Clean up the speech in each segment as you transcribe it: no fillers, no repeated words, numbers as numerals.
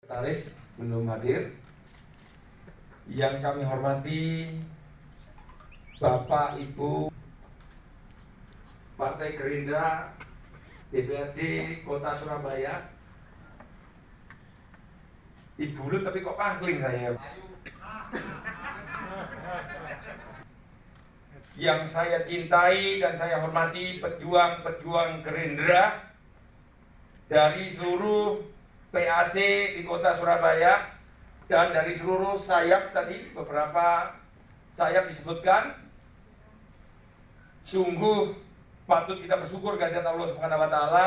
Sekretaris belum hadir. Yang kami hormati Bapak Ibu Partai Gerindra DPRD Kota Surabaya. Ibu lu tapi kok pangling saya. Yang saya cintai dan saya hormati pejuang-pejuang Gerindra dari seluruh PAC di Kota Surabaya dan dari seluruh sayap, tadi beberapa sayap disebutkan. Sungguh patut kita bersyukur kehadirat Allah Subhanahu wa taala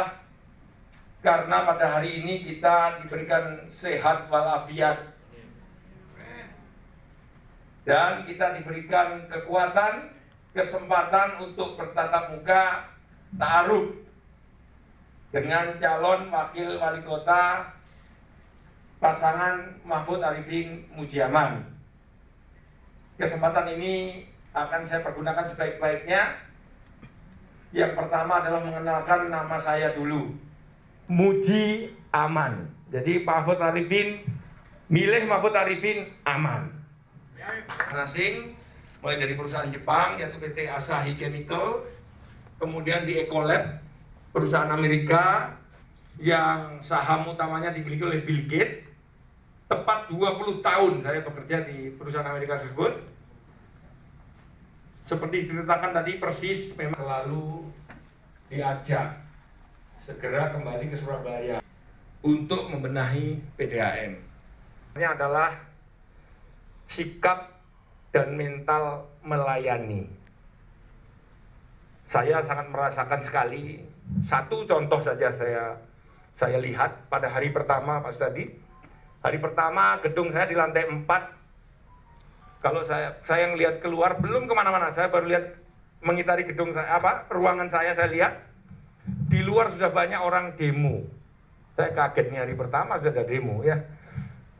karena pada hari ini kita diberikan sehat walafiat dan kita diberikan kekuatan, kesempatan untuk bertatap muka ta'aruf dengan calon wakil wali kota pasangan Mahfud Arifin Mujioman. Kesempatan ini akan saya pergunakan sebaik-baiknya. Yang pertama adalah mengenalkan nama saya dulu, Muji Aman. Jadi Mahfud Arifin milih Mahfud Arifin Aman. Asing mulai dari perusahaan Jepang yaitu PT Asahi Chemical, kemudian di Ecolab, perusahaan Amerika yang saham utamanya dimiliki oleh Bill Gates. Tepat 20 tahun saya bekerja di perusahaan Amerika tersebut. Seperti diceritakan tadi persis, memang selalu diajak segera kembali ke Surabaya untuk membenahi PDAM. Ini adalah sikap dan mental melayani. Saya sangat merasakan sekali. Satu contoh saja saya lihat pada hari pertama Pak Sudadi. Hari pertama gedung saya di lantai 4. Kalau saya ngelihat keluar, belum kemana-mana, saya baru lihat mengitari gedung saya, ruangan saya lihat di luar sudah banyak orang demo. Saya kaget nih, hari pertama sudah ada demo ya.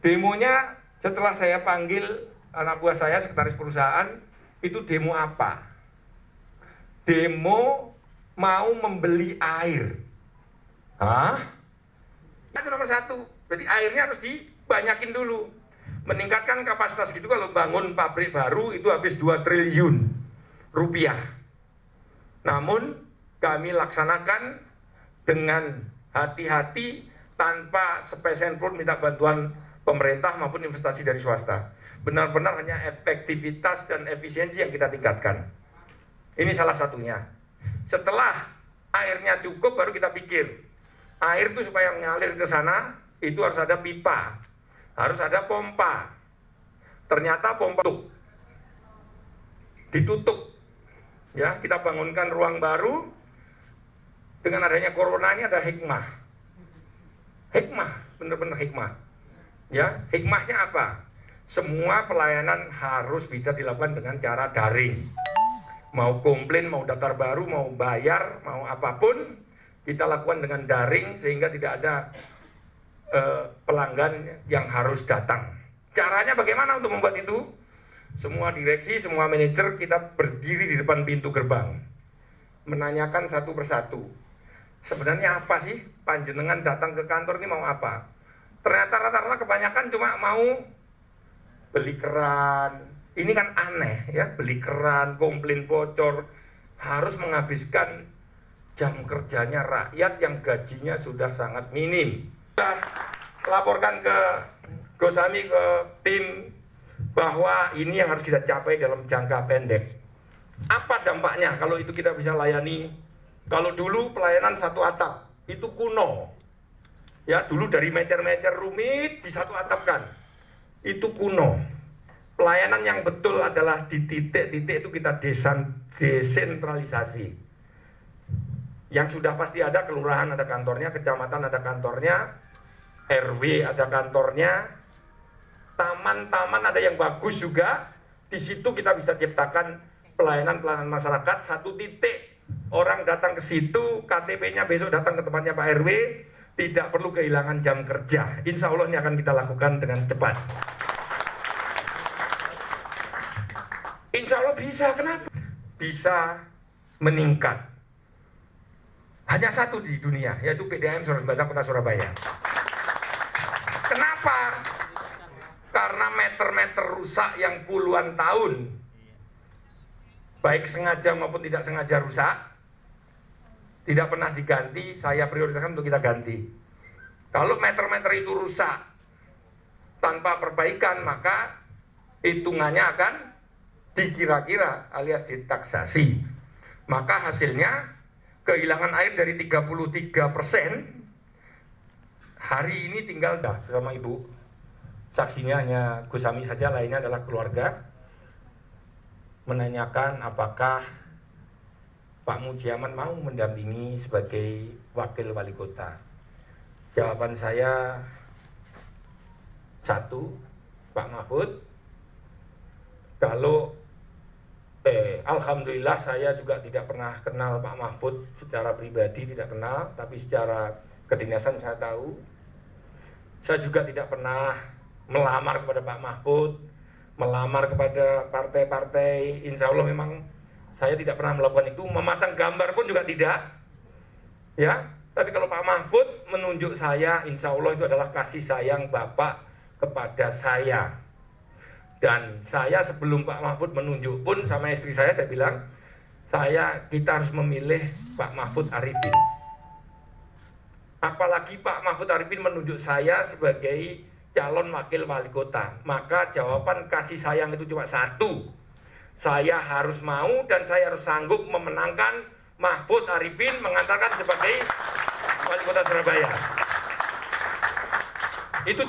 Demonya setelah saya panggil anak buah saya, sekretaris perusahaan, itu demo apa? Demo mau membeli air. Hah? Itu nomor 1. Jadi airnya harus dibanyakin dulu. Meningkatkan kapasitas gitu, kalau bangun pabrik baru itu habis 2 triliun rupiah. Namun kami laksanakan dengan hati-hati tanpa sepesen pun minta bantuan pemerintah maupun investasi dari swasta. Benar-benar hanya efektivitas dan efisiensi yang kita tingkatkan. Ini salah satunya. Setelah airnya cukup baru kita pikir, air itu supaya mengalir ke sana itu harus ada pipa, harus ada pompa. Ternyata pompa ditutup. Ya, kita bangunkan ruang baru. Dengan adanya corona ini ada hikmah. Hikmah, benar-benar hikmah. Ya, hikmahnya apa? Semua pelayanan harus bisa dilakukan dengan cara daring. Mau komplain, mau daftar baru, mau bayar, mau apapun, kita lakukan dengan daring sehingga tidak ada pelanggan yang harus datang. Caranya bagaimana untuk membuat itu? Semua direksi, semua manajer kita berdiri di depan pintu gerbang, menanyakan satu persatu, sebenarnya apa sih panjenengan datang ke kantor ini mau apa? Ternyata rata-rata kebanyakan cuma mau beli keran. Ini kan aneh ya, beli keran, komplain bocor, harus menghabiskan jam kerjanya rakyat yang gajinya sudah sangat minim. Laporkan ke Gosami, ke tim, bahwa ini yang harus kita capai dalam jangka pendek. Apa dampaknya kalau itu kita bisa layani? Kalau dulu pelayanan satu atap itu kuno, ya dulu dari mecer-mecer rumit di satu atap kan, itu kuno. Pelayanan yang betul adalah di titik-titik itu kita desentralisasi. Yang sudah pasti ada, kelurahan ada kantornya, kecamatan ada kantornya, RW ada kantornya, taman-taman ada yang bagus juga. Di situ kita bisa ciptakan pelayanan masyarakat satu titik. Orang datang ke situ, KTP-nya besok datang ke tempatnya Pak RW, tidak perlu kehilangan jam kerja. Insya Allah ini akan kita lakukan dengan cepat. Insya Allah bisa. Kenapa? Bisa meningkat. Hanya satu di dunia, yaitu PDAM Surabaya Kota Surabaya. Kenapa? Kenapa? Karena meter-meter rusak yang puluhan tahun, baik sengaja maupun tidak sengaja rusak, tidak pernah diganti. Saya prioritaskan untuk kita ganti. Kalau meter-meter itu rusak tanpa perbaikan, maka hitungannya akan dikira-kira alias ditaksasi. Maka hasilnya kehilangan air dari 33%. Hari ini tinggal sama Ibu. Saksinya hanya Gus Ami saja, lainnya adalah keluarga. Menanyakan apakah Pak Mujiaman mau mendampingi sebagai wakil wali kota. Jawaban saya satu, Pak Mahfud. Kalau alhamdulillah saya juga tidak pernah kenal Pak Mahfud secara pribadi, tidak kenal, tapi secara kedinasan saya tahu. Saya juga tidak pernah melamar kepada Pak Mahfud, melamar kepada partai-partai. Insya Allah memang saya tidak pernah melakukan itu. Memasang gambar pun juga tidak. Ya, tapi kalau Pak Mahfud menunjuk saya, insya Allah itu adalah kasih sayang Bapak kepada saya. Dan saya sebelum Pak Mahfud menunjuk pun sama istri saya bilang, kita harus memilih Pak Mahfud Arifin. Apalagi Pak Mahfud Arifin menunjuk saya sebagai calon wakil wali kota. Maka jawaban kasih sayang itu cuma satu. Saya harus mau dan saya harus sanggup memenangkan Mahfud Arifin, mengantarkan sebagai wali kota Surabaya. Itu